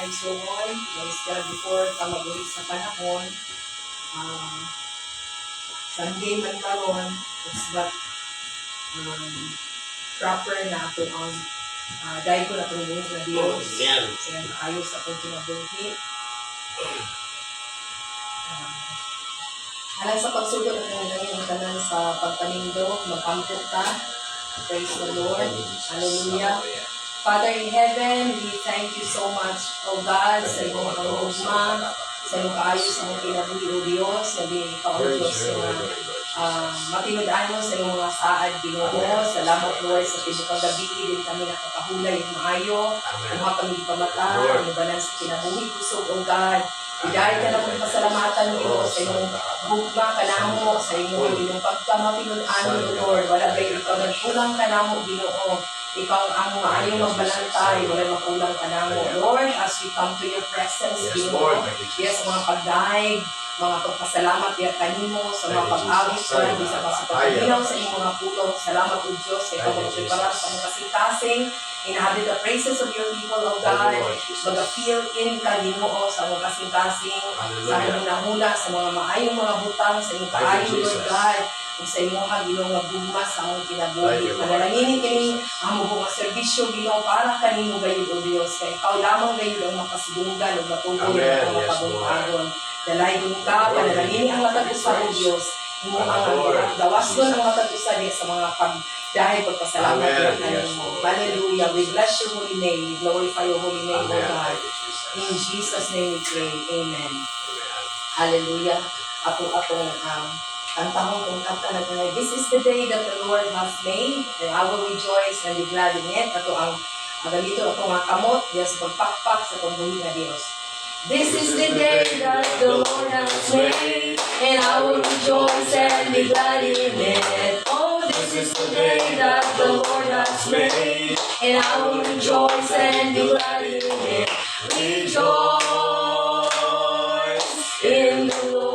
igsuon, instead before ka mag-uwi sa panahon, Sunday man karon, it's but proper na ito ang dahil ko na itong buhos na Diyos. Kaya ayos akong kinabuhi. Alang sa pagsulod ng ganyan tanan sa pagpanindo, mag-ampok ka. Praise the Lord. Hallelujah. Father in heaven, we thank you so much, O God, sa iyong pangugma, sa iyong kaayos sa iyong kinabuhi, O Diyos, na di ikaw, O Diyos, na matinudan mo sa iyong mga saad, Ginoo. Salamat, Lord, sa pinukang gabi, din kami nakakahulay ng maayo, kumuha kami pamata, inubanan sa kinabuhi, kusog, O God. Dahil ka na kong pasalamatan mo sa iyong bugma ka na mo, sa iyong pagkamatinudan mo, Lord. Wala ba ikaw nagpulang ka na mo, Ginoo. Ikaw ang maayong magbalantay, wala makulang ka na mo. Lord, as we come to your presence, Ginoo, yes, mga pagdaig, mga pagpasalamat ya kanimo sa mga pag-awit ko lang sa pagpapaginaw sa inyong mga pulong. Salamat o Diyos, ikaw mag-prepara sa mga kasing-kasing. Inhabit the praises of your people, O God. Mag-feel in ka, Ginoo, sa mga kasing-kasing, sa huna-huna, sa mga maayong mga butang, sa inyong kaayo, Lord God. Kung sa imo ha, Ginoo, nga bugma sa among kinabuhi. Manalangin kining ang mga serbisyo, Ginoo, para kanimo gayud, O Dios. Kay ikaw lamang gayud ang makasidunggan o matugoy ang mga pagungkaron. Dalayon ka, panalangin ang matag usa, O Dios. Imo ang dawason ang matag usa sa mga dahil pagpasalamat niya kanimo. Hallelujah. We bless your holy name. We glorify your holy name, O God. In Jesus' name we pray. Amen. Hallelujah. Atong kantahon kung kanta na ganyan. This is the day that the Lord has made, and I will rejoice and be glad in it. Ato ang ganito ato nga kamot, yes, pagpakpak sa pambuhi na Diyos. This is the day that the Lord has made, and I will rejoice and be glad in it. Oh, this is the day that the Lord has made, and I will rejoice and be glad in it. Rejoice in the Lord.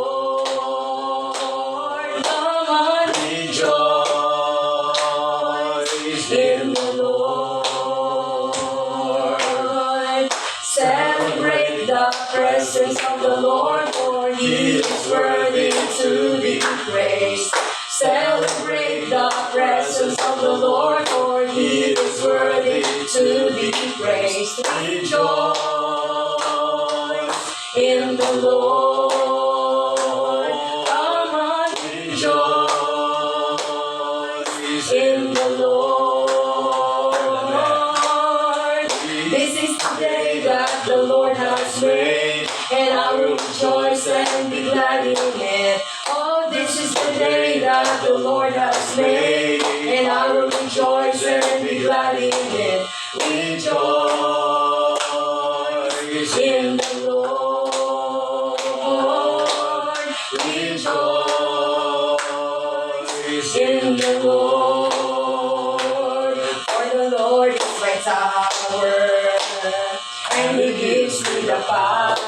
In the Lord, celebrate the presence of the Lord, for He is worthy to be praised. Celebrate the presence of the Lord, for He is worthy to be praised. Rejoice in the Lord. Come on, rejoice in the Lord. The Lord has made, and I will rejoice and be glad in it. Oh, this is the day that the Lord has made, and I will rejoice and be glad in it. Rejoice in the Lord. Rejoice in the Lord. For the Lord is my tower, and He gives me the power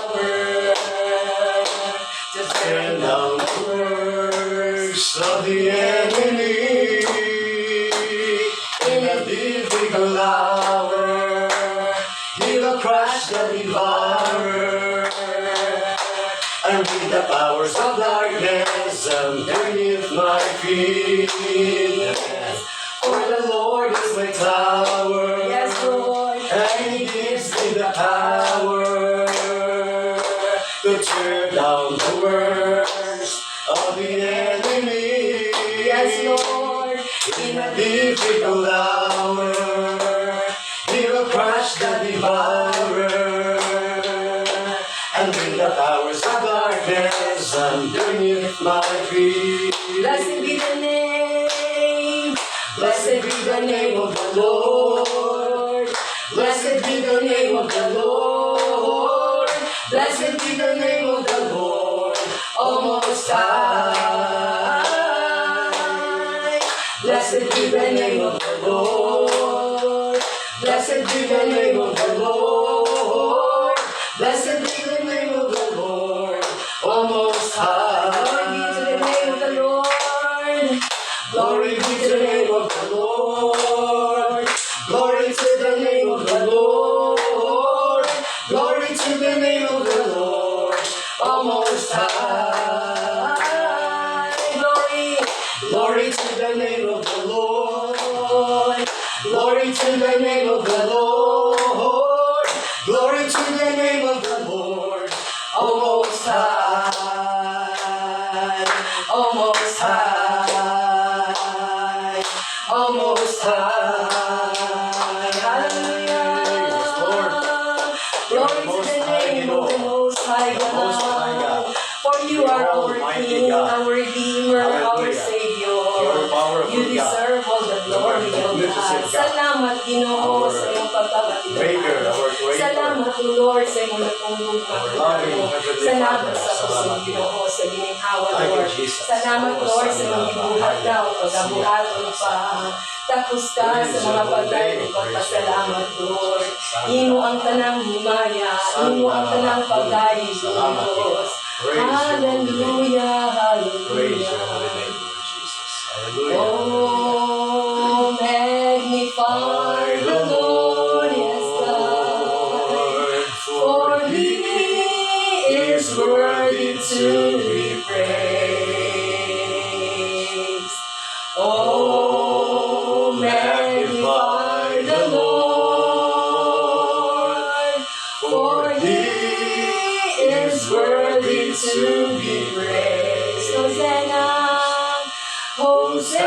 to turn down the works of the enemy. In a difficult hour, He will crush the devourer, and with the powers of darkness underneath my feet. For the Lord is my tower. Yes, Lord. And He gives me the power to turn down the works of the enemy. Yes, Lord. In a difficult hour, He will crush the devourer, and with the powers of darkness underneath my feet. Blessed be the name. Blessed be the name of the Lord. Blessed be the name of the Lord. Blessed be the name of the Lord, O Most High. Blessed be the name of the Lord. Blessed be the name of the Lord. Blessed be the name of the Lord, O Most High. Glory be to the name of the Lord. Glory be to the name of the Lord. Glory to the name of the Lord. Glory to the name of the Lord. Glory to the name of the Lord. O Most High, O Most High, O Most High. Hallelujah. Glory to the name of the Most High God. For you are our King, our Redeemer, our Savior. You deserve all the glory, O God. Salamat, Ginoo, sa iyong pagkakatiwala. Salamat, O Lord, sa iyong natungtong pagkakalo. Salamat sa puso, Ginoo, sa gininghawa, Lord. Salamat, Lord, sa iyong gibuhat na o pagkabuhaton pa. Tapos ka sa mga bagay o pagpasalamat, Lord. Imo ang tanang himaya, imo ang tanang pagay, Diyos. Hallelujah, hallelujah. Oh, magnify the Lord, yes, God, for He is worthy to be praised. Oh, magnify the Lord, for He is worthy to be praised. Hosanna, Hosanna,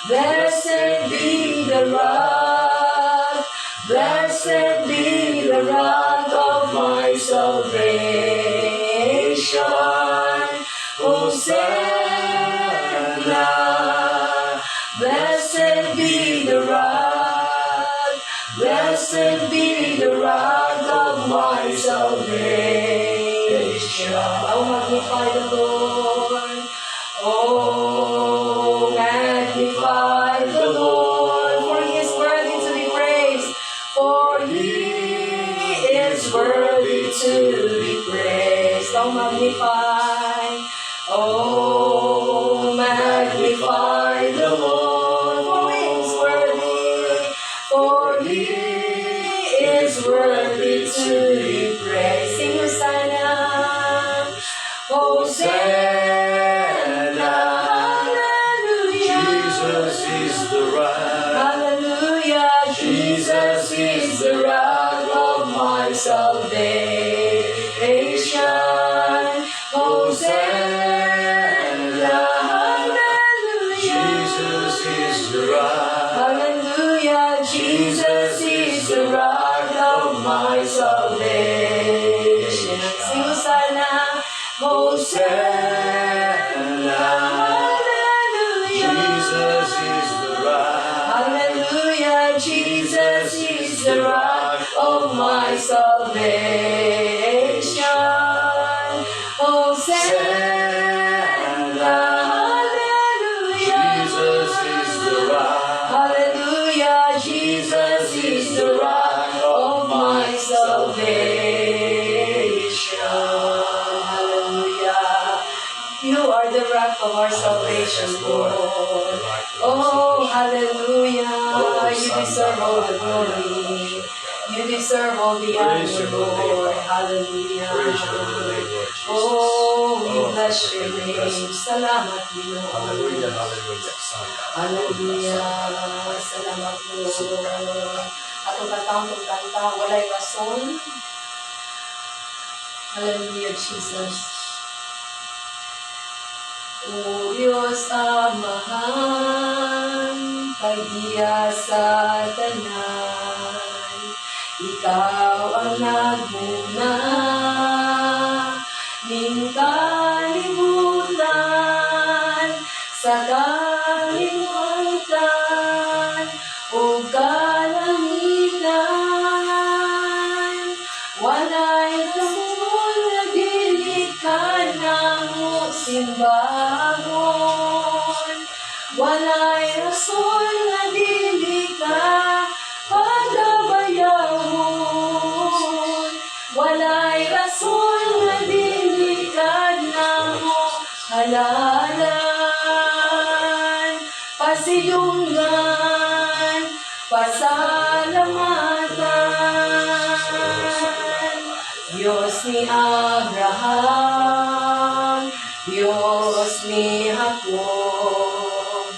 blessed be the rock, blessed be the rock of my salvation. Hosanna, blessed be the rock, blessed be the rock of my salvation. Oh, magnify the Lord. Oh, magnify the Lord. For He is worthy to be praised. For He is worthy to be praised. Oh, magnify. Oh, magnify the Lord. For He is worthy. For He is worthy to be praised. Sing Hosanna, Hosanna, hallelujah. Jesus is the rock. Hallelujah. Jesus is the rock of my salvation. Hosanna, hallelujah. Jesus is the rock. Hallelujah. Jesus is the rock of my salvation. Sing Hosanna, Hosanna, hallelujah. Jesus is the rock. Hallelujah. Jesus is the rock of my salvation. Hosanna, hallelujah. Jesus is the rock. Hallelujah. Jesus is the rock of my salvation. You are the rock of our salvation, Lord. Oh, hallelujah. You deserve all the glory. You deserve all the honor, Lord. Hallelujah. Oh, we bless your name. Salamat, Lord. Hallelujah. Salamat, Lord. Atong katang kanta, walay rason. Hallelujah, Jesus. O Diyos Amahan, pagdiya sa tanan, Ikaw ang nagmuna, ning kalibutan, sa kalimutan, o kalangitan, walay rason na dili ka namo simbahon, walay rason na dili ka pagabayahon, walay rason na dili ka namo halalan, pasidunggan, pasalamatan. Diyos ni Abraham, Diyos ni Jacob,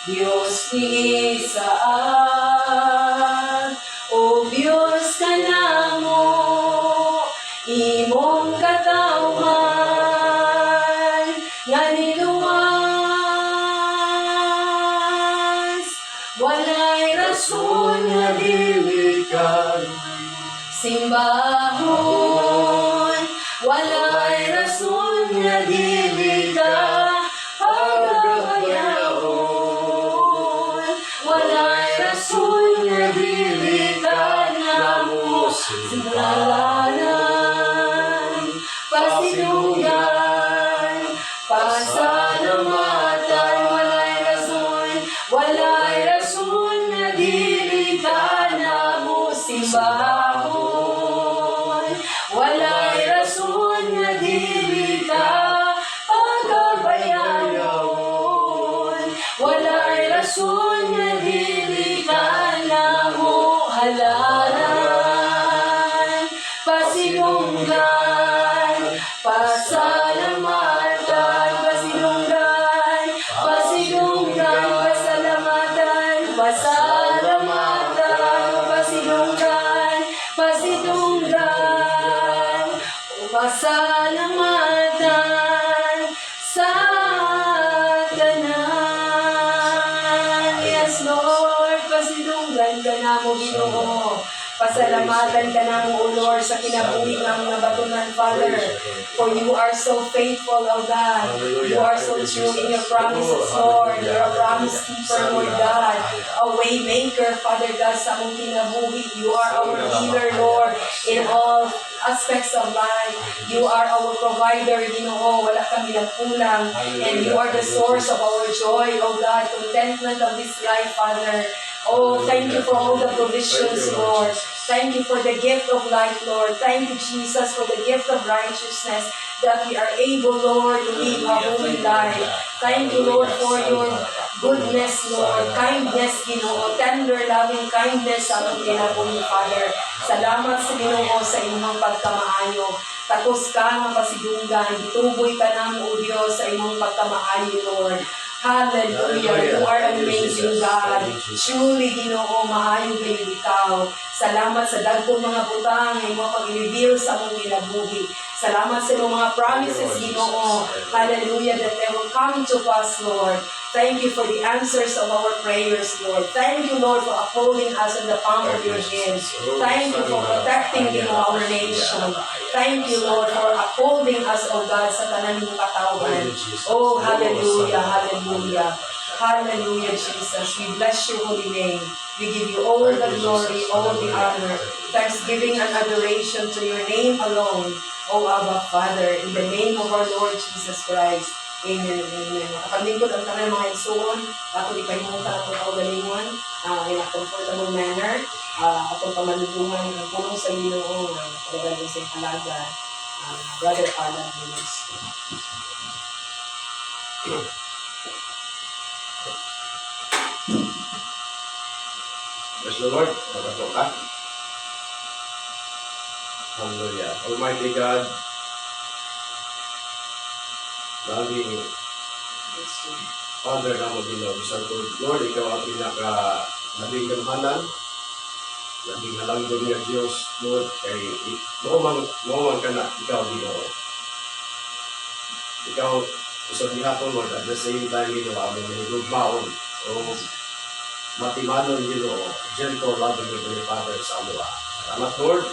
Diyos ni Isaac. O Diyos ka namo, imong katawhan nga niluwas, walay rason nga dili ka simbahon, walay rason nga dili ka pagabayahon, walay rason nga dili ka namo sinalanan, pasinunggan, pasalamatan, walay rason nga dili ka namo simbahon, walay rason nga dili ka pagabayahon, walay rason nga dili ka namo halaran, pasinunggan, pasalamatan, pasinunggan, pasinunggan, pasalamatan, pasalamatan, pasinunggan, pasinunggan, pasalamatan sa tanan. Yes, Lord, pasinunggan ka na mo, Ginoo. Pasalamatan ka na mo, O Lord, sa kinabuhi ng mga batunan, Father. For you are so faithful, O God. You are so true in your promises, Lord. You're a promise keeper, Lord God. A way maker, Father God, sa mong kinabuhi. You are our healer, Lord, in all aspects of life. You are our provider, Ginoo. Wala kami nagkulang. And you are the source of our joy, O God. Contentment of this life, Father. Oh, thank you for all the provisions, Lord. Thank you for the gift of life, Lord. Thank you, Jesus, for the gift of righteousness that we are able, Lord, to live a holy life. Thank you, Lord, for your goodness, Lord. Kindness, Ginoo. Tender, loving kindness sa among kinabuhi, Father. Salamat sa Ginoo sa imong pagkamaayo. Takos ka nga pasidunggan. Gituboy ka namo, O Diyos, sa imong pagkamaayo, Lord. Hallelujah. You are an amazing God. Truly, Ginoo, maayo kayo ikaw. Salamat sa dagkong mga butang ay mo pag-reveal sa mong kinabuhi. Salamat sa iyong mga promises, Ginoo. Hallelujah, that they will come to pass, Lord. Thank you for the answers of our prayers, Lord. Thank you, Lord, for upholding us in the palm of your hands. Thank you for protecting, our nation. Thank you, Lord, for upholding us, O God, sa tanan mong katawan. Oh, hallelujah, hallelujah. Hallelujah, Jesus. We bless your holy name. We give you all the glory, all the honor, thanksgiving and adoration to your name alone, O Abba Father, in the name of our Lord Jesus Christ. Amen and amen. Kapag-lingkod ang tanang mga igsoon, ato ipahimungtan atong kaugalingon in a comfortable manner, atong pamalubungan ang pulong sa Ginoo ng pagdagan sa halaga, Brother Alan Willis. Praise the Lord. Nakato ka. Hallelujah. Almighty God, lagi Father na mo Ginoo, bisag ko Lord, ikaw ang labing gamhanan, labing halangdon niya Diyos, Lord, kay mauman ka na, ikaw Ginoo. Ikaw, usap niya po Lord, at the same time Ginoo, among hinugmaon, o matimanon Ginoo, gentle, loving Heavenly Father sa amua. Salamat Lord,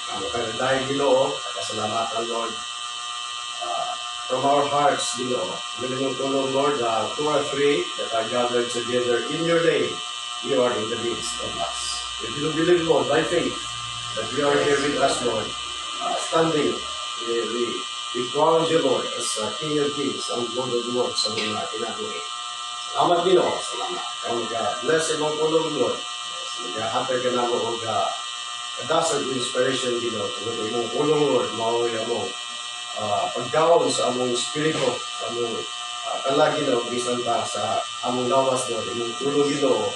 kamo kayo dahil Ginoo, kapasalamatan Lord, from our hearts, Ginoo. Willing tulong, Lord, 2 or 3 that are gathered together in your name, you are in the midst of us. If you believe, Lord, by faith, that you are here with us, Lord, standing, we crown you, Lord, as King of Kings, and Lord of Lords, sa mga kinabuhi. Salamat, Ginoo. Salamat. Kung bless imong tulong, Lord. Nag-hatag ka na mo, dasal inspiration, Ginoo. Tungkol imong tulong, Lord, mauwi mo pagkaon sa among espiritu, sa among kalagi na bisan ta sa among lawas Lord, imong tulong Ginoo,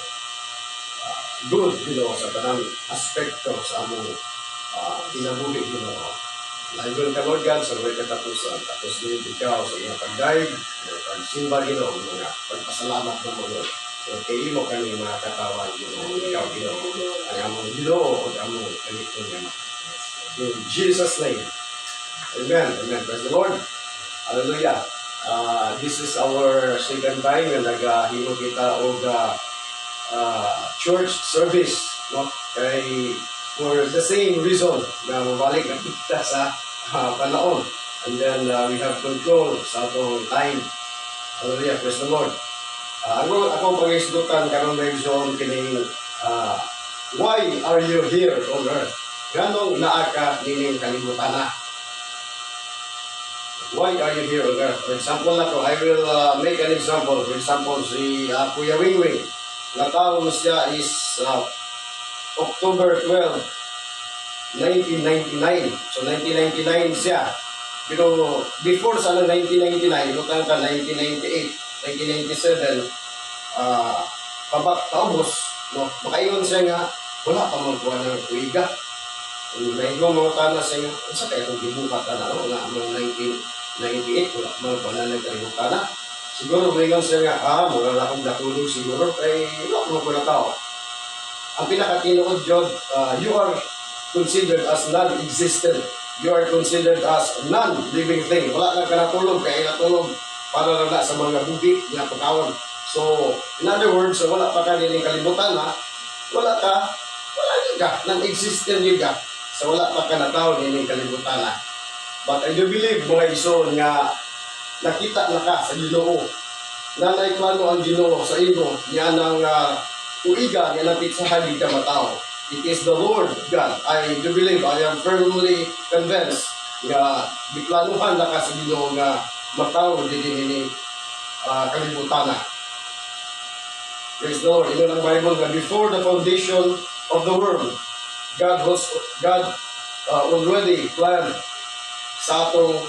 good Ginoo sa tanang aspekto sa among kinabuhi Ginoo. Lagon ka Lord God sa mga katapusan, tapos din ikaw sa mga pag-guide, mga pagsimba Ginoo, mga pagpasalamat na mo Lord. So, kay imo kani mga katawan, ikaw, ang among Ginoo, o among kalitong yaman. In Jesus' name. Amen. Amen. Praise the Lord. Hallelujah. This is our second time na naghimo kita og church service, no? Kay for the same reason na mabalik na kita sa panahon. And then we have control sa atong time. Hallelujah. Praise the Lord. Akong pangisdutan karon reason kining why are you here on earth? Ganong naa ka nining kalibutan na? Why are you here on earth? For example na ko, I will make an example. For example, si Kuya Wingwing. Nataon siya is October 12, 1999. So 1999 siya. Pero before sa 1999, lutang ka 1998, 1997, paubos, no? Makaingon siya nga, wala pa man kuha ng tuiga. May mga tanas siya nga, sa kaya itong gibukat na, no? Nga mga 1998, wala pa man kuha na nagkalibutan na. Siguro may siya nga, mura na akong natulog siguro, kay wala pa man kuha na tao. Ang pinakatinuod Jod, you are considered as non-existent. You are considered as non-living thing. Wala na ka natulog, kaya natulog para na sa mga bugi na pagkawan. So, in other words, so wala pa ka din kalibutan na, wala yun ka, non-existent yun ka. So, wala pa ka na tao din kalibutan na. But I do believe, mga ison, nga nakita na ka sa Ginoo. Na naiklano ang Ginoo sa ino, niya ng uiga, niya ng pitsahan, di ka matao. It is the Lord God. I do believe, I am firmly convinced nga biklanuhan na ka sa Ginoo nga matao din kalibutan na. Praise the Lord. Ino ng Bible nga before the foundation of the world, God already planned sa atong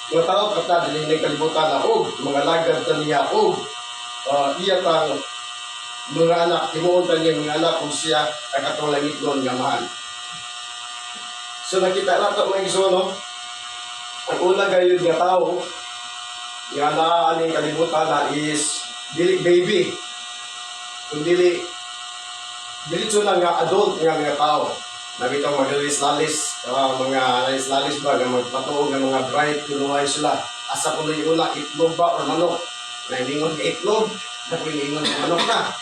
mga tao kata din kalibutan na og mga lagad ta niya og iya tang mga anak, himuon ta niya mga anak kung siya ang atong langit doon nga mahal. So nakita nato mga iso, no? Ang una gayud nga tao nga naa aning kalibutan na is dili baby, kundi diretso lang nga adult nga mga tao. Nabitang magalis-lalis, mga lalis-lalis ba, nga magpatuog ng mga bright, kinuhay sila. Asa ko na yung una, itlog ba or manok? Nahilingon ka itlog, nahilingon ng manok na.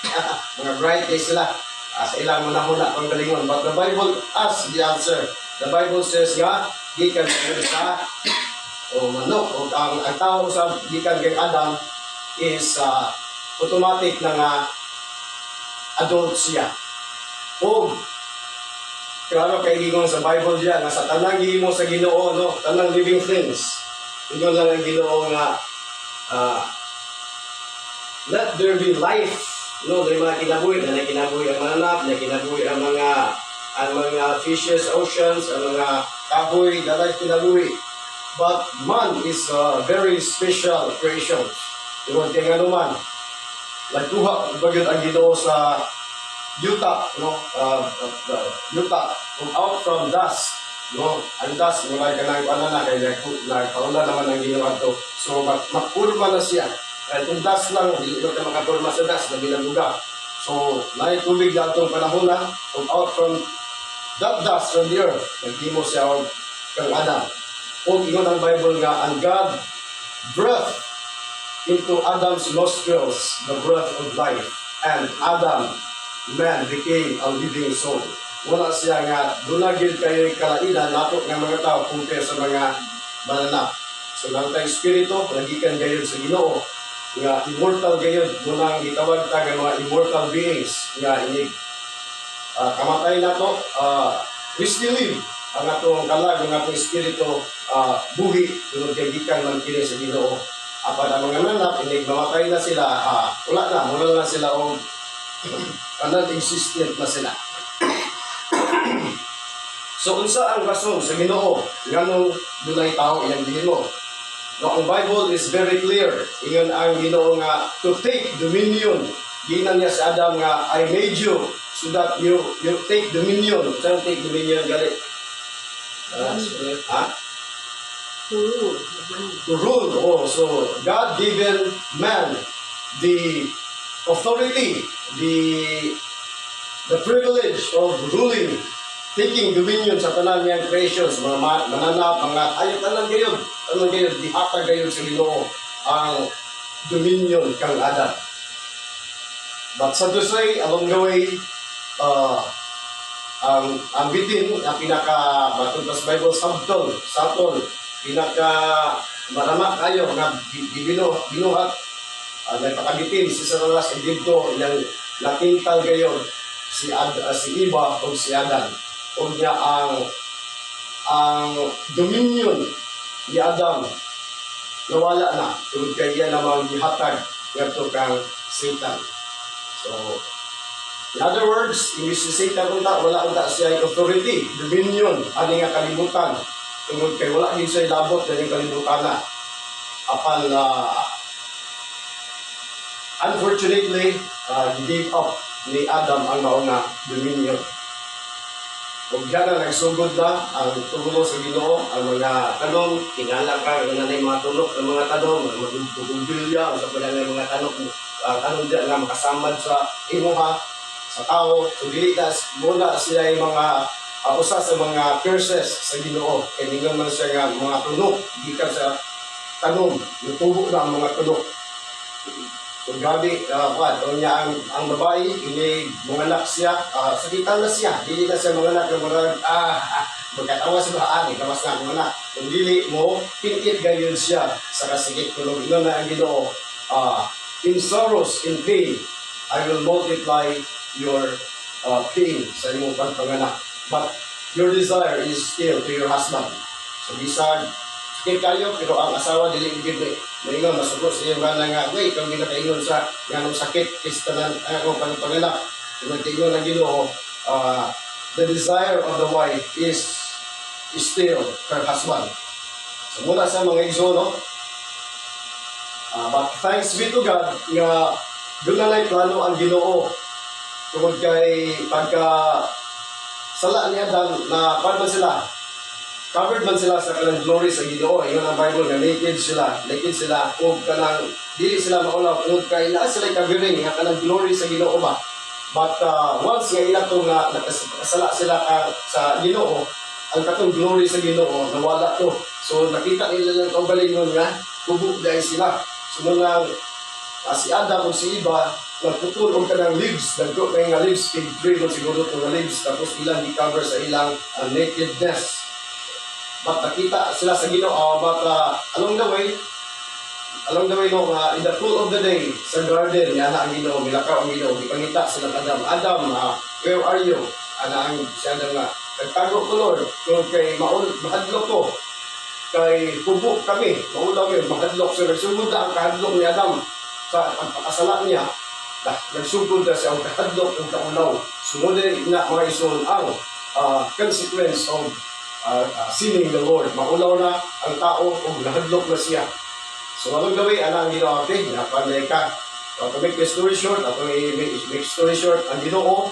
Mga bright kayo sila. Sa ilang muna pang galingon. But the Bible asks the answer. The Bible says nga, gikan kayo sa manok. O ang tao sa gikan kay Adam is automatic na nga adult siya. O klaro kay gingon sa Bible diyan nga sa tanang gihimo sa Ginoo, no, tanang living things. Ingon lang ang Ginoo nga let there be life, no, may mga kinabuhi ang mananap, na kinabuhi ang mga fishes, oceans, ang mga kahoy, dalay kinabuhi. But man is a very special creation. Ingon kay nga naman, nagkuha bagay ang Ginoo sa yuta, no, yuta, out from dust, no, ang dust, mula ka ng panana, kaya nagpaula naman ang ginawa to. So, magpurma na siya. Kahit yung dust lang, hindi ka makapurma sa dust na binabuga. So, naik tubig na itong panahon na, out from that dust from the earth, naghimo siya kang Adam. O, ingon ang Bible nga, and God breathed into Adam's nostrils the breath of life, and Adam, man, became a living soul. Wala siya nga, dunagil kayo kalainan, nato ng mga tao compare sa mga mananap. So, lang tayong spirito, nagikan kayo sa Ginoo, nga immortal kayo, munang itawag ta ng mga immortal beings, nga inig kamatay na to, we still live. Ang atong kalag, ang atong spirito, buhi, dunod kay gikan man kini sa Ginoo. Apan ang mga mananap, inig mamatay na sila, wala na sila o non-existent na sila. So, unsa ang rason sa Ginoo nganong dunay tao iyang gihimo? No, ang Bible is very clear. Ingon ang Ginoo nga to take dominion. Ginan niya sa Adam nga, I made you so that you take dominion. Saan take dominion gali? To rule. Oh, so God given man the authority, the privilege of ruling, taking dominion sa tanan niyang creations, mga mananap, mga ayot tanan gayud, dihatag gayud sa Ginoo ang dominion kang Adam. But sa Diyosay, along the way, ang bitin, ang pinaka, matod sa Bible, sabtol, pinaka marama kayo na binuhat, nagpakabitin si Satanas o dito yung nakintal gayon si Eva o si Adan o niya ang dominion ni Adam nawala na tungod kay iya namang gihatag ngadto kang Satan. So in other words, imbis si Satan wala unta siya authority, dominion ani nga kalibutan tungod kay wala din siya labot na yung kalibutan na apan unfortunately, gave up ni Adam ang mauna dominion. Huwag yan na nagsugod na ang tugulo sa Ginoo, ang mga tanong, tingala ka, ang nanay mga tulok ng mga tanong, mga magugumbilya, ang sa pala ng mga tanong dyan na makasamad sa imuha, sa tao. So, dilitas muna sila yung mga usa sa mga curses sa Ginoo. Kaya ningon man siya nga mga tulok, gikan sa tanong, nutubo na ang mga tulok. So grabe, niya ang babae, ini manganak siya, sakitan na siya, dili na siya manganak ng mga, magkatawa sa bahaan, kamas na manganak. Kung dili mo, pinit gayon siya sa kasikit. Kung ino na ang Ginoo, in sorrows, in pain, I will multiply your pain sa imong pagpanganak. But your desire is still to your husband. So bisag, sakit kayo, pero ang asawa dili gid maingon masugot sa iyong bana nga, wait, kung ginakaingon sa ganong sakit, kistanan, ako panganak, kung nagtingon ng Ginoo, the desire of the wife is still her husband. So muna sa mga igsoon, but thanks be to God, nga doon na lang plano ang Ginoo, tungkol kay pagka sala ni Adam na paano sila, covered man sila sa kanang glory sa Ginoo. Ingon ang Bible nga naked sila ug kanang dili sila maulaw ug kay naa sila covering nga kanang glory sa Ginoo ba. But once nga ila to nga nakasala sila sa Ginoo, ang katong glory sa Ginoo nawala to. So nakita nila lang kaugalingon nga tubo dai sila. So nang si Adam ug si Eva nagputol og kanang leaves, dagko kay nga leaves, fig tree mo siguro to nga leaves, tapos ilang i-cover sa ilang nakedness. But nakita sila sa Ginoo, but along the way, in the cool of the day, sa garden, yana ang Ginoo, milakaw ang Ginoo, ipangita sila Adam, where are you? Ana ang siya nga, nagtago ko Lord, kung kay mahadlok ko, kay kubo kami, maulaw yun, mahadlok siya, nagsugod na ang kahadlok ni Adam sa pagpakasala niya, nagsugod na siya ang kahadlok ng kaulaw. Sumunod na mga ison ang consequence of sinning the Lord. Maulaw na ang tao kung nahadlok na siya. So anong gawin? Ano ang Ginoo? Okay, napanday ka. To make the story short, make story short, ang Ginoo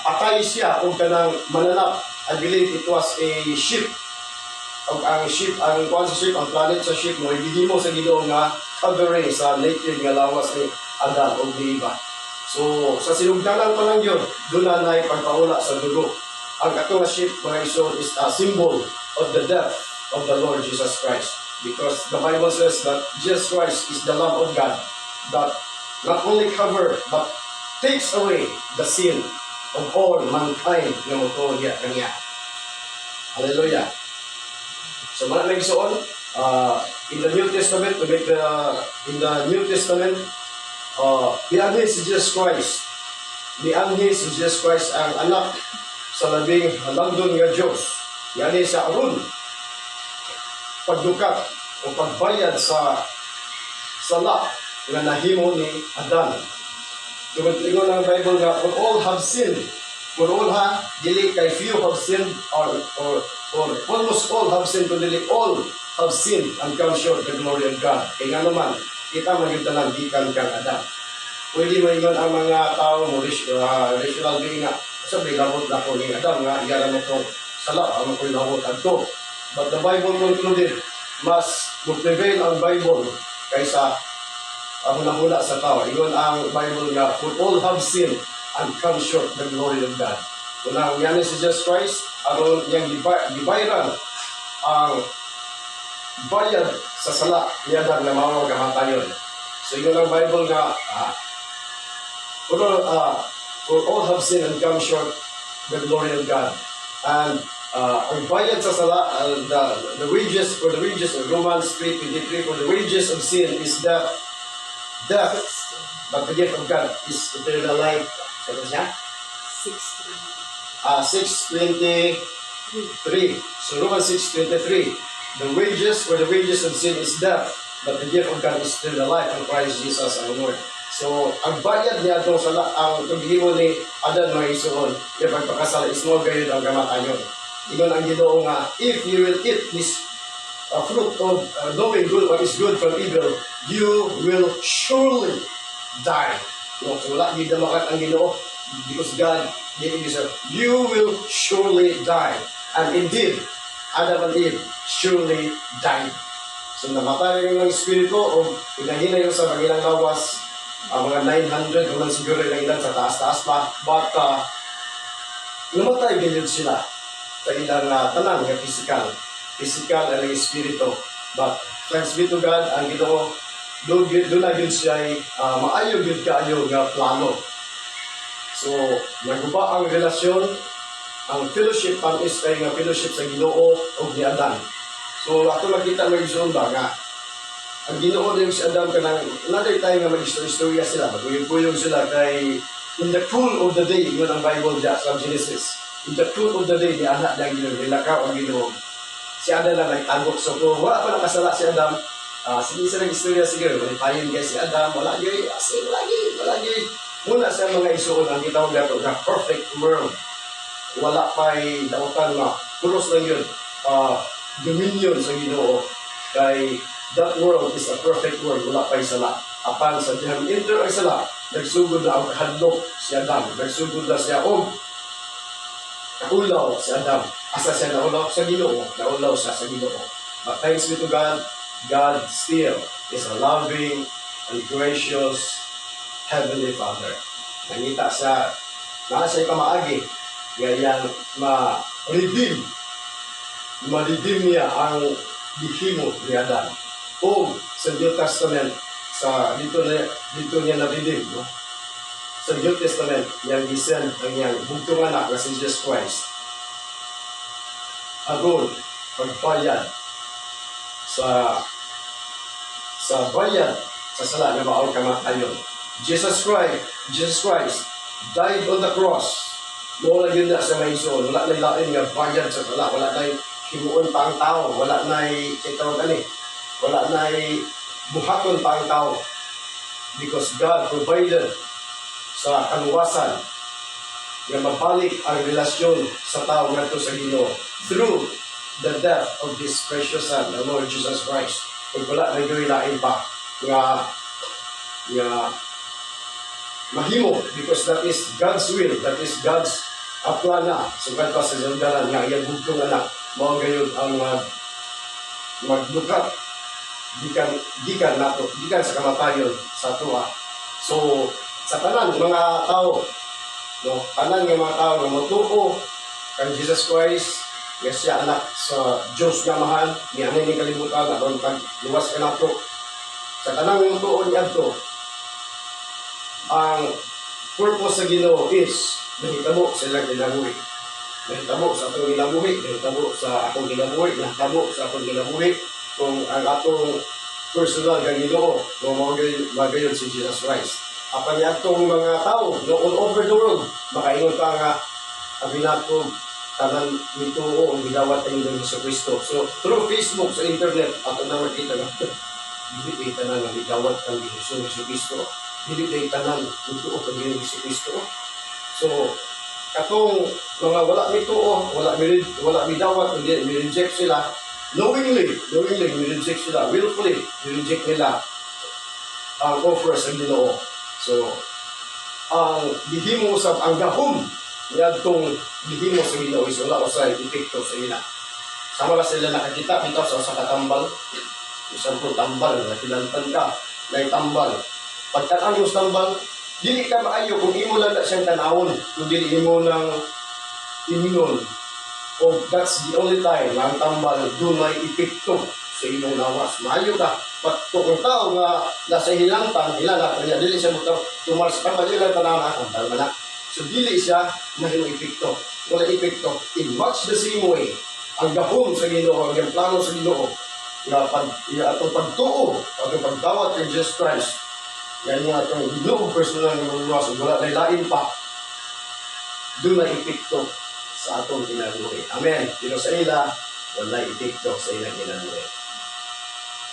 patay siya kung kanang mananap. I believe it was a ship. Ang ship, ang planet sa ship mo, ibigay mo sa Ginoo nga covering sa naked nga lawas ni Adan o ni Eva. So sa sinugdanan pa lang yun, doon na pagpaula sa dugo. Ang katong ship, mga ison, is a symbol of the death of the Lord Jesus Christ. Because the Bible says that Jesus Christ is the Lamb of God that not only cover, but takes away the sin of all mankind na magtuhya kaniya. Hallelujah. So, mga nagsuon, in the New Testament, nianhi si Jesus Christ. Nianhi si Jesus Christ ang anak sa labing langdon nga Diyos. Yani sa aron pagdukat o pagbayad sa sala nga nahimo ni Adan. Tungod ingon ang Bible nga, for all have sinned. For all dili kay few have sinned or almost all have sinned, kundi all have sinned and come short the glory of God. Kaya nga naman, kita magigtanan gikan kang Adan. Pwede mo ingon ang mga tao mo, rational being nga, sabi, labot na ko ni Adam nga, iyara mo itong sala, ang ako'y labot adto. But the Bible concluded, mas mag-prevail ang Bible kaysa ang nahula sa tao. Ingon ang Bible nga, for all have sinned and come short the glory of God. Kung ang yan si Jesus Christ, aron niyang gibayran ang bayad sa sala niya na mga kamatayon. So yun ang Bible nga, for all have sinned and come short the glory of God. And ang bayad sa sala, the wages of Romans 3:23, for the wages of sin is death, but the gift of God is eternal life. Ano siya? 6:23. So Romans 6:23, the wages of sin is death, but the gift of God is eternal life in Christ Jesus our Lord. So, ang bayad niya itong ang paghimo ni Adan mga isuon, yung pagpakasala is mo gayon ang kamatayon. Ingon ang Ginoo nga, if you will eat this fruit of knowing good what is good from evil, you will surely die. No, so wala di damakan ang Ginoo because God gave you this. You will surely die. And indeed, Adam and Eve surely died. So namatay yung espiritu o pinahina yung sa magilang lawas, mga 900 kung siguro yung ilan sa taas-taas pa, but namatay ganyan sila sa ilang tanang yung physical and yung espiritu. But thanks be to God, ang Ginoo doon na yun siya maayo yun kaayo nga plano. So naguba ang relasyon, ang fellowship is kay nga fellowship sa Ginoo o ni Adan. So ato makita ng isumba nga ang Ginoo din si Adam kanang another time nga mag-istorya sila, maguyog-uyog sila kay in the cool of the day, yun ang Bible dyan sa Genesis. In the cool of the day, ni anak na Ginoo, nilakaw ang Ginoo. Si Adam na nagtagok. So kung wala pa nakasala si Adam, sige sa nag-istorya siguro, malipayin kay si Adam, wala yun, asin, wala yun. Muna sa mga isuon, ang kitawag nato na perfect world. Wala pa'y dautan na, pulos lang yun, dominion sa Ginoo. Kay that world is a perfect world, wala pa'y sala. Apan sa dihang enter ang sala, nagsugod na ang hadlok si Adam. Nagsugod na siya naulaw si Adam. Asa siya naulaw sa Ginoo, naulaw siya sa Ginoo. But thanks be to God, God still is a loving and gracious Heavenly Father. Nangita siya, siya kamaagi, ngayon ma-redeem niya ang bihimo ni Adam. O sa New Testament, dito niya na-redeem, no? Sa New Testament, niyang gisend ang niyang bugtong anak na si Jesus Christ. Agon, pagbayad sa bayad sa sala na maong kamatayon. Jesus Christ died on the cross. Wala yun na sa may ison. Wala na lain nga bayad sa sala. Wala na himuon pa ang tao. Wala na wala na buhaton pa ang tao. Because God provided sa kaluwasan nga mabalik ang relasyon sa tao ngadto sa Ginoo through the death of His precious Son, the Lord Jesus Christ. Kung wala na yung lain pa nga mahimo, because that is God's will, that is God's plana. So God pa sa sandalan nga iyang bugtong anak, mao gayon ang magdukat gikan sa kamatayon sa tuwa. So sa tanan mga tao, no, tanan nga mga tao nga motuo kay Jesus Christ, nga siya anak sa Diyos nga mahal, niya ni kalibutan aron kag luwas ka nato. Sa tanang motuo niya to, ang purpose sa Ginoo is nahitabo sa ilang ginabuhi. Nahitabo sa atong ginabuhi, nahitabo sa akong ginabuhi, nahitabo sa akong ginabuhi kung ang atong personal nga Ginoo, magayon si Jesus Christ. Apan atong mga tao, no, all over the world, makaingon ka nga, abinatog, tanan nito o ang gidawat ng Hesus Kristo. So, through Facebook, sa internet, ato na makita nga, hindi kayo tanan nga gidawat ng Hesus Kristo. Hindi kayo tanan nito o kang Hesus Kristo. So, katong mga wala nito o, wala midawat, mi-reject sila, knowingly, mi-reject sila, willfully, mi-reject nila ang offer sa Ginoo. So, ang gihimo sa ang gahom niadtong gihimo sa Ginoo is wala usay epekto sa ila. Sama na sila nakakita bitaw sa katambal. Isang po tambal na kinantan ka. na tambal. Pagka-an mo tambal, dili ka maayo kung imo lang na siyang tanawon, kung dili imo nang ingon. O that's the only time na ang tambal doon may epekto sa imong lawas. Maayo ka. Kung tao nga nasa hilangtan, hilala, kanya dili siya tumal sa tambal, dili lang tanaw na tambal man na. So dili siya mahimong epekto. Wala epekto. In much the same way, ang gahom sa Ginoo, ang plano sa Ginoo, nga atong pagtuo, atong pagdawat kay Jesus Christ, yan yung atong Ginoo personal ng luwas, wala na lain pa, doon na epekto sa atong kinabuhi. Amen. Pero sa ila, wala epekto sa ilang kinabuhi.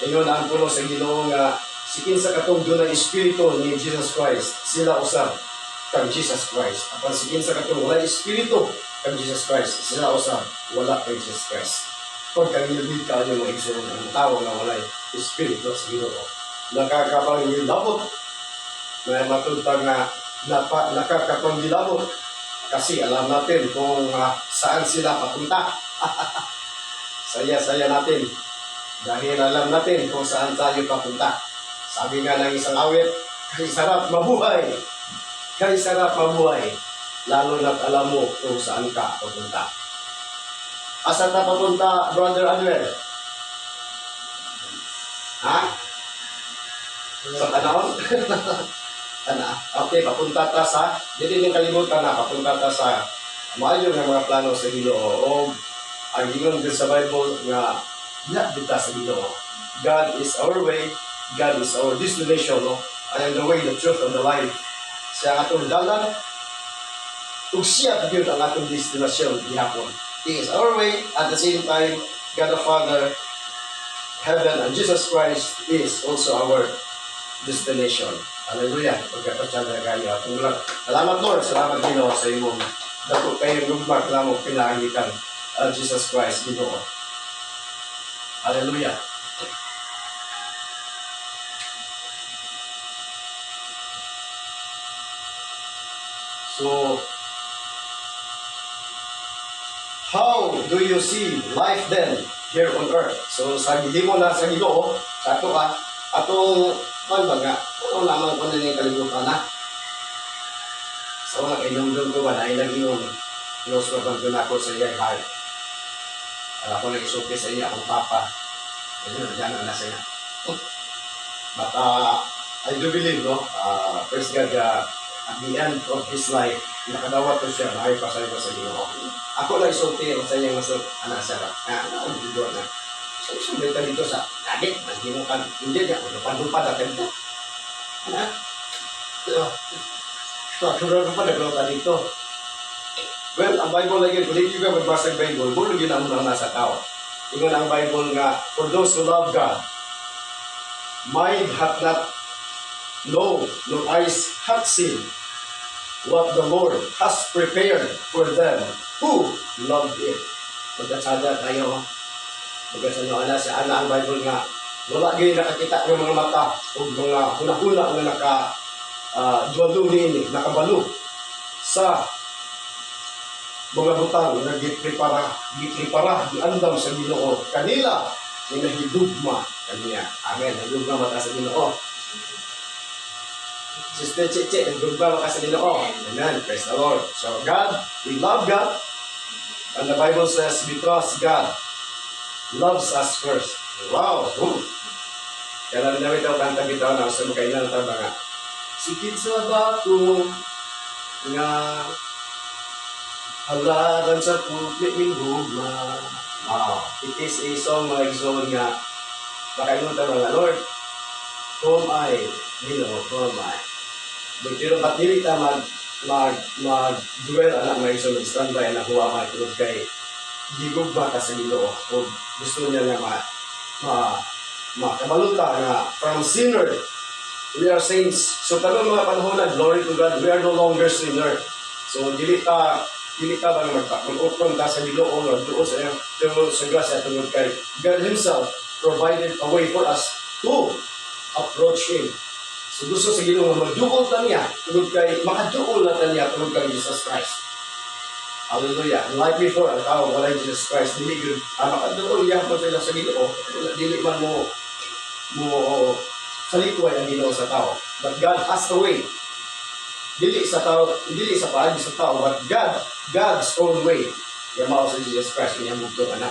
Ingon ang puno sa Ginoo nga, sikin sa katong doon na espiritu ni Jesus Christ, sila usab kang Jesus Christ. Apan sikin sa katong wala espiritu kang Jesus Christ, sila usab wala kang Jesus Christ. Kung kang nilbid ka yung mga igsoon, ang tao na wala espiritu sa Ginoo, nakakapanggilabot, na matutag na nakakapanggilabot, kasi alam natin kung saan sila papunta. Saya-saya natin dahil alam natin kung saan tayo papunta. Sabi nga ng isang awit, kay sarap mabuhay, kay sarap mabuhay, lalo na't alam mo kung saan ka papunta. Asan ka papunta, Brother Anuel? Ha? Sa panahon? Okay, papunta ta sa, hindi din kalimutan na, papunta ta sa maayo ng mga plano sa Ginoo. O ang gingon din sa Bible nga, dita sa Ginoo. God is our way, God is our destination, no? And the way, the truth, and the life. Siya ang atong dalan, ug siya yun ang atong destinasyon gihapon. He is our way, at the same time, God the Father, heaven, and Jesus Christ is also our destination. Hallelujah. Pagkakasyaga kayo. Salamat Lord. Salamat Ginoo sa imong dako kayong lugmag na mo pinahangitan Jesus Christ Ginoo. Hallelujah. So, how do you see life then here on earth? So, sa gihimo na sa Ginoo, sa ato atong baga, ano lamang ko na yung kalimutan na. So, nag-inundong ko ba na nag-inom. Close na bang doon ako sa iya heart. Alam ko nag-isuki sa iya akong papa. Ayun, dyan ang nasa niya. But I do believe, no? Praise God, at the end of his life, nakadawat ko siya, nakipasay ko sa Ginoo. Ako lang isuki, sa iya masuk, siya ba? Doon na. So, sumita dito sa langit, maghimukan, hindi niya, lupad-lupad natin ito. Structural pa naglota dito. Well, ang Bible lagi, kung hindi ka magbasa ng Bible, bulo yun ang unang nasa tao. Ingon ang Bible nga, for those who love God, mind hath not known, no eyes hath seen, what the Lord has prepared for them who love Him. Magkasada tayo, magkasada si Ana ang Bible nga, wala gini nakakita ng mga mata o mga huna-huna na naka-duwaluhin, nakabalo sa mga butang na giprepara, giandam sa Ginoo. Kanila, hinahidugma kaniya. Amen. Hidugma mata sa Ginoo. Sister Chiche, hidugma mata sa Ginoo. Amen. Praise the Lord. So God, we love God. And the Bible says, because God loves us first. Wow! Kaya rin namin ito kanta bitaw na sa makainan ng mga sikit sa bato nga haladan sa public minghugma. Wow! It is a song mga igsoon nga makainan ng mga Lord, whom I, whom I. Pero ba't dili ta mag-duel anak mga igsoon, mag-standby na huwa mga tulog kay gigugma ka sa Ginoo o gusto niya nga makabaluta nga from sinner we are saints. So talong mga panahon na glory to God, we are no longer sinner. So dili ka bang mag-upron ta sa Ginoo or doon sa grasya tungod kay God Himself provided a way for us to approach Him. So gusto sa Ginoo nga magduol ta niya tungod kay makaduol na ta niya tungod kay Jesus Christ. Hallelujah. Like before, ang tao, wala yung Jesus Christ, dili good. Makaduol yan po sila sa Ginoo. Dili man mo sa likuan ang Ginoo sa tao. But God has a way. Dili sa tao, dili sa paagi sa tao, but God's own way. Yung mao sa Jesus Christ, yung bugtong anak.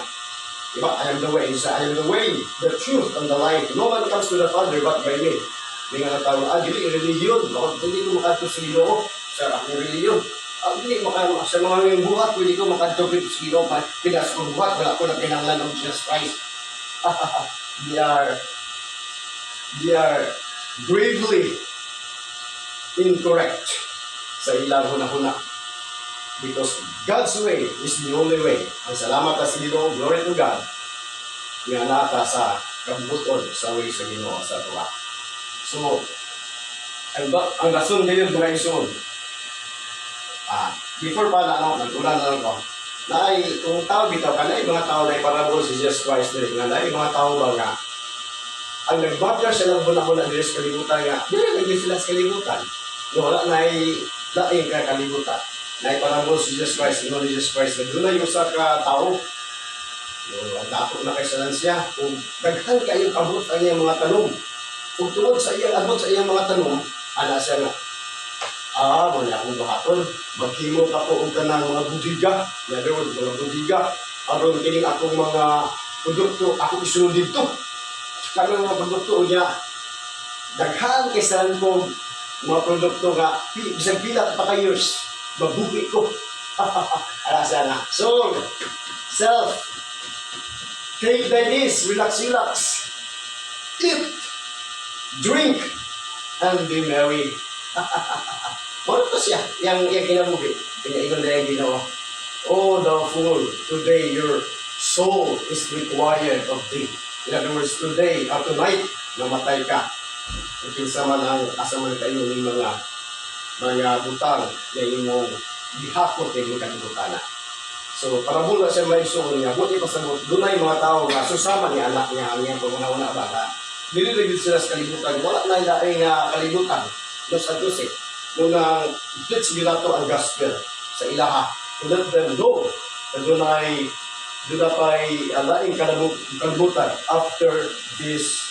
Diba? I am the way. I am the way, the truth, and the life. No one comes to the Father but by me. May nga tao, dili, religion. Hindi ko makadto sa Ginoo sa akong religion. Dili sa mga ngayong buhat, hindi ko makadto sa Ginoo. Pinas ko buhat, wala ko na kinanglan ng Jesus Christ. They are gravely incorrect sa ilang huna-huna. Because God's way is the only way. Ang salamat sa Ginoo, glory to God, nga nata sa kabuton sa way sa Ginoo sa tuwa. So, ang rason ngayon mga ison, before pa na nag-ulan na lang ko, na ay, kung tao bitaw ka na, mga tao na iparabol si Jesus Christ din, nga na mga tao ba nga, ang nagbakya siya ng huna-huna dito sa kalibutan nga, hindi sila sa kalibutan. No, wala na ay laing kakalibutan. Na iparambol si Jesus Christ, ni Jesus Christ, na doon na yung sa tao. No, dato na kay salan siya. Kung daghan kayong abot ang iyang mga tanong, kung tungod sa iyang abot sa iyang mga tanong, ana siya nga, muna akong bahaton, maghimo ka po ang kanang mga budiga, na doon, mga budiga, aron kining akong mga produkto, ako isunod dito. Kanang mga produkto niya, daghan kay salan kong mga produkto nga, bisag pila pa ka years, mabuhi ko. Ala sana. So, self, take thy ease, relax. Eat, drink, and be merry. Ano to siya? Yang kinabuhi. Kinaingon na yung Ginoo. Oh, thou fool, today your soul is required of thee. In other words, today or tonight, namatay ka. Kinsa man ang asa man kayo ng mga butang na imong gihapon kay mga kanibutana. So, para mula siya may isuon niya, buti pa sa dunay mga tao nga susama ni anak niya ang iyang pagmuna-una bata. Nililibid sila sa kalibutan. Wala na yung kalibutan. Los Santos nung preach nila to ang gospel sa ilaha. To let them go. Dunay pa'y alaing kalibutan after this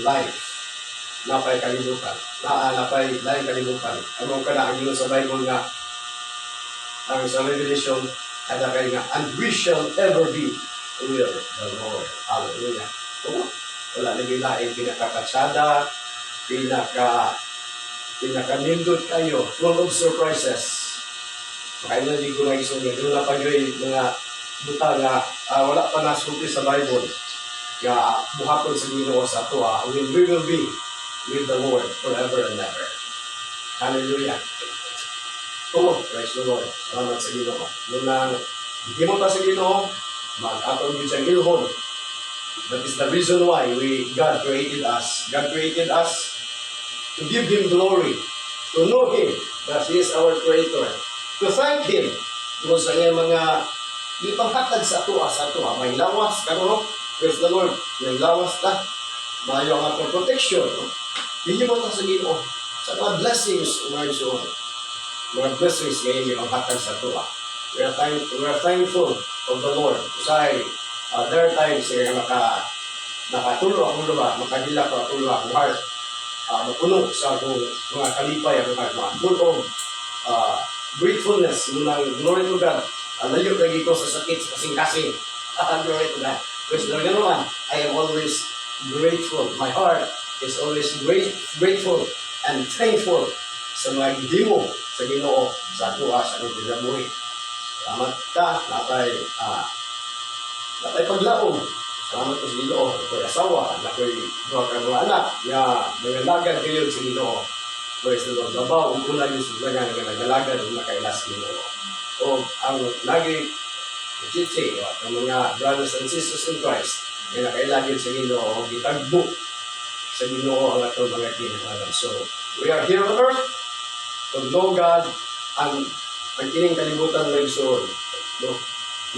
life. Napay kalibutan. Napay laing kalibutan. Ano ka na ang Ginoo sa Bible nga ang sa Revelation kada kay nga, and we shall ever be with the Lord. Hallelujah. Wala na laing pinakakatsada, pinakanindot kayo, full of surprises. Makailan din ko na isunod. Doon na pag-ray mga buta nga wala pa nasulti sa Bible. Nga buhaton sa Ginoo sa ato. We will be with the Lord forever and ever. Hallelujah. Praise the Lord. Salamat sa Ginoo. Nung hindi mo ta sa Ginoo, mag-atong yun siyang ilhon. That is the reason why God created us. God created us to give Him glory, to know Him, that He is our Creator, to thank Him kung sa iyang mga ipanghatag sa ato. May lawas, karon, praise the Lord, may lawas ta, mayo ang atong protection. Hindi mo ta sa Ginoo sa mga blessings mga blessings ngayon yung hatag sa tuwa. We are thankful of the Lord. Usay, there are times na nakatulo akong luba, makahila ko akong luba, akong heart, mapuno sa akong mga kalipay, akong heart, mga full of gratefulness, munang glory to God. Layo lagi ko sa sakit, sa kasing-kasing. Glory to God. Praise the Lord. Naman, I am always grateful. My heart is always grateful and thankful sa mga gihimo sa Ginoo sa tuwa sa akong pinabuhi. Salamat ka, natay paglaom. Salamat ko sa Ginoo. Ako'y asawa, ako'y mga anak, nga nangalagad kayo sa Ginoo. Praise the Lord. Labaw, una yung sulagan nga nangalagad ang nakailas sa Ginoo. O ang lagi teaching, ang mga brothers and sisters in Christ, nga nakailagad sa Ginoo, gitagbo sa Ginoo ang atong mga kinahanglan. So, we are here on earth to know God ang kining kalibutan ng igsoon. No?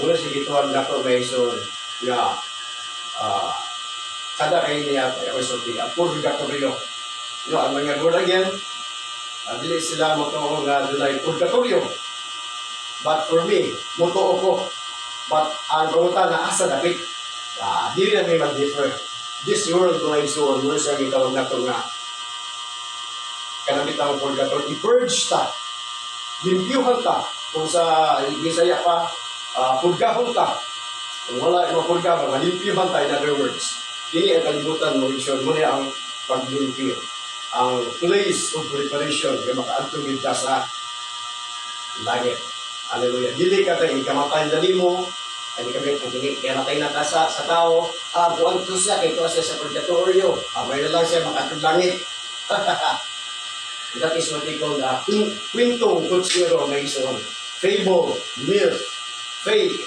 Muna si gituan nato may igsoon nga kada kay niya ay isulti ang purgatorio. No, ang mga born again, dili sila motuo nga dunay purgatorio. But for me, motuo ko. But ang pangutan na asa dapit, dili na may mag-differ. this world mga igsoon, mo siya gitawag nato nga kanang bitang purgatory, i-purge ta, limpyuhan ta, kung sa Bisaya pa, purgahon ta, kung wala yung purga ba, malimpyuhan ta, in other words. Kini ang kalibutan mo, igsoon, muna ang paglimpyo, ang place of preparation, kaya makaadtong ka sa langit. Hallelujah. Dili ka tayo, ikamatay na mo, ay kami kamatay na ta sa tao, kuwan to siya, kaya ito siya sa purgatorio, may na lang siya makatong langit. That is what we call the kwentong kutsiro na ison. Fable, myth, fake,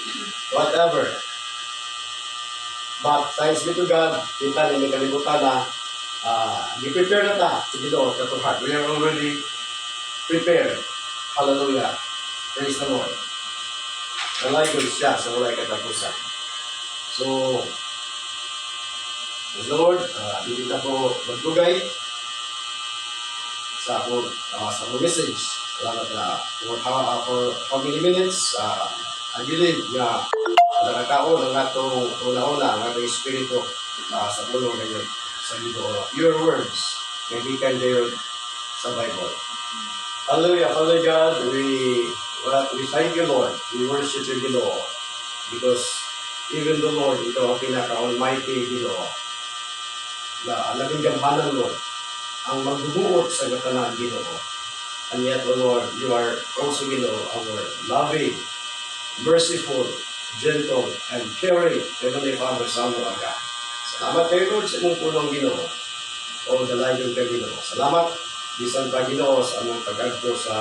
whatever. But thanks be to God, kita na may kalibutan na i-prepare na ta sa Ginoo katong heart. We are already prepared. Hallelujah. Praise the Lord. Walay ko siya sa walay katapusan. So, praise the Lord. Dito na po magtugay sa akong message. Salamat for how many minutes. I believe na nakakaon ang atong una-una, ang atong espiritu sa puno ngayon sa Ginoo. Your words may be condemned sa Bible. Hallelujah, Father God, we thank you, Lord. We worship you, Ginoo, because even the Lord, ito ang pinaka-almighty Ginoo, na labing gamhanan, Lord, ang magbubuot sa katanan, Ginoo. And yet, O Lord, you are also, Ginoo, our loving, merciful, gentle, and caring Heavenly Father sa among aga. Salamat kayo, Lord, sa imong pulong, Ginoo. O dalayon ka, Ginoo. Salamat, bisan pa, Ginoo, sa among pag-adto sa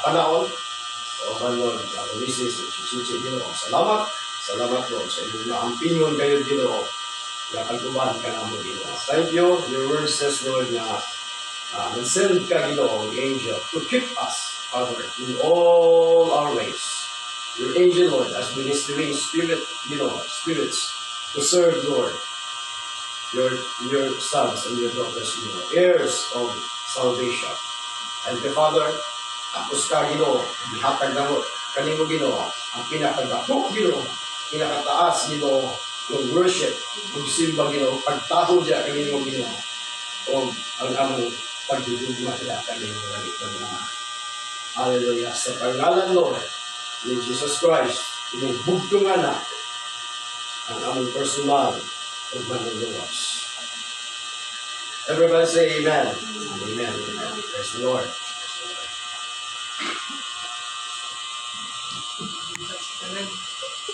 panahon. O man, Lord, ang misis, chichichi, Ginoo. Salamat, Lord, sa imong maampingon kayo, Ginoo, na pag-uban ka na mo, Ginoo. Thank you. Your word says, Lord, na send ka, Ginoo, the angel, to keep us, Father, in all our ways. Your angel, Lord, as ministering spirit, spirits, to serve, Lord, your sons and your daughters, heirs of salvation. And the Father, tapos ka, Ginoo, ihatag na mo, kanimo, Ginoo, ang pinakagako, Ginoo, pinakataas, Ginoo, yung worship, yung simba, Ginoo, pagtaho diya, kanimo, Ginoo, o ang among pagdudugma diya, kanimo, Ginoo. Hallelujah. Sa pangalan, Lord, ni Jesus Christ, inubugtungan na ang aming personal o manluluwas. Everybody say amen. Amen. Amen. Praise the Lord. Amen.